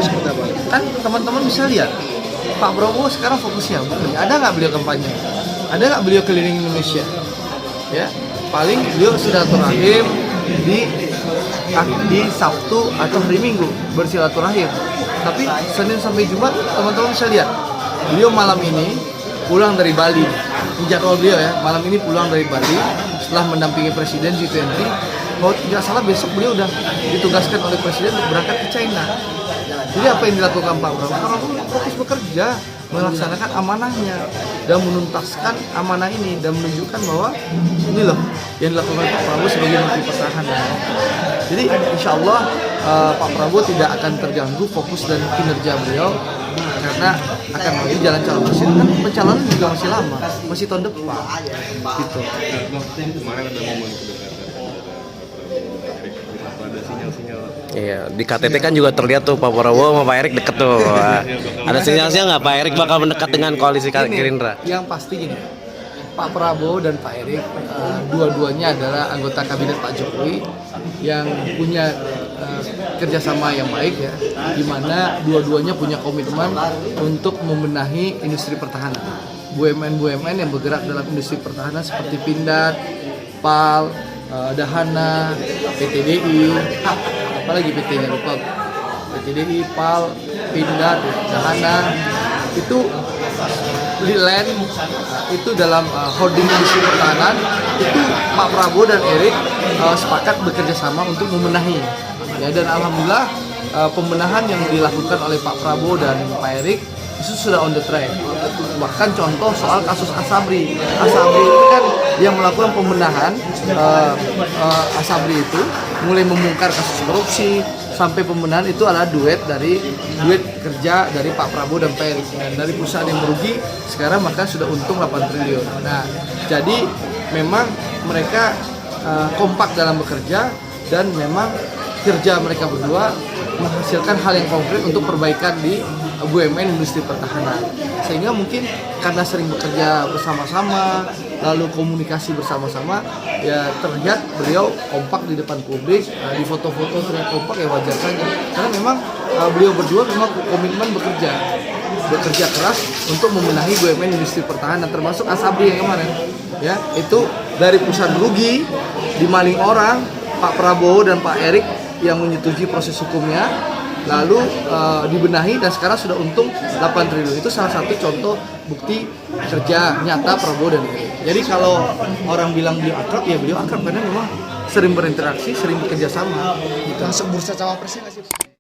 seperti apa? Kan teman-teman bisa lihat Pak Prabowo sekarang fokusnya bekerja. Ada nggak beliau kampanye? Ada nggak beliau keliling Indonesia? Ya, paling beliau silaturahim di Sabtu atau hari Minggu bersilaturahim. Tapi Senin sampai Jumat teman-teman bisa lihat beliau malam ini pulang dari Bali. Ini jadwal beliau ya, malam ini pulang dari Bali setelah mendampingi Presiden G20. Kalau tidak salah besok beliau udah ditugaskan oleh Presiden untuk berangkat ke China. Jadi apa yang dilakukan Pak Prabowo? Pak Prabowo fokus bekerja, melaksanakan amanahnya dan menuntaskan amanah ini dan menunjukkan bahwa ini loh yang dilakukan Pak Prabowo sebagai Menteri Pertahanan. Jadi insya Allah Pak Prabowo tidak akan terganggu fokus dan kinerja beliau karena akan melalui jalan calon presiden. Kan pencalonan juga masih lama, masih tahun depan gitu. Kemarin ada momen kedekatan ada sinyal-sinyal. Iya, di KTT kan juga terlihat tuh Pak Prabowo sama Pak Erik deket tuh. Ada sinyal-sinyal nggak Pak Erik bakal mendekat dengan koalisi Gerindra? Yang pasti gini, Pak Prabowo dan Pak Erik dua-duanya adalah anggota kabinet Pak Jokowi yang punya kerjasama yang baik ya, di mana dua-duanya punya komitmen untuk membenahi industri pertahanan. BUMN yang bergerak dalam industri pertahanan seperti Pindad, PAL, Dahana, PTDI, apalagi PT-nya lupa. PTDI, PAL, Pindad, Dahana itu Liland itu dalam holding industri pertahanan itu Pak Prabowo dan Erik sepakat bekerja sama untuk membenahi ya, dan alhamdulillah pembenahan yang dilakukan oleh Pak Prabowo dan Pak Erik itu sudah on the track. Bahkan contoh soal kasus Asabri itu kan yang melakukan pembenahan Asabri itu mulai membongkar kasus korupsi sampai pembenahan itu adalah duit kerja dari Pak Prabowo dan Pak Erik, dan dari perusahaan yang merugi sekarang maka sudah untung 8 triliun. Nah, jadi memang mereka kompak dalam bekerja dan memang kerja mereka berdua menghasilkan hal yang konkret untuk perbaikan di BUMN industri pertahanan. Sehingga mungkin karena sering bekerja bersama-sama, lalu komunikasi bersama-sama, ya terlihat beliau kompak di depan publik, di foto-foto terlihat kompak ya wajar saja. Karena memang beliau berdua memang komitmen bekerja keras untuk membenahi BUMN industri pertahanan, termasuk Asabri yang kemarin. Ya, itu dari perusahaan rugi, dimaling orang, Pak Prabowo dan Pak Erik yang menyetujui proses hukumnya, lalu dibenahi dan sekarang sudah untung 8 triliun. Itu salah satu contoh bukti kerja nyata Prabowo dan Erik. Jadi kalau orang bilang beliau akrab, ya beliau akrab karena memang sering berinteraksi, sering bekerja sama. Masuk bursa cawapresnya nggak sih?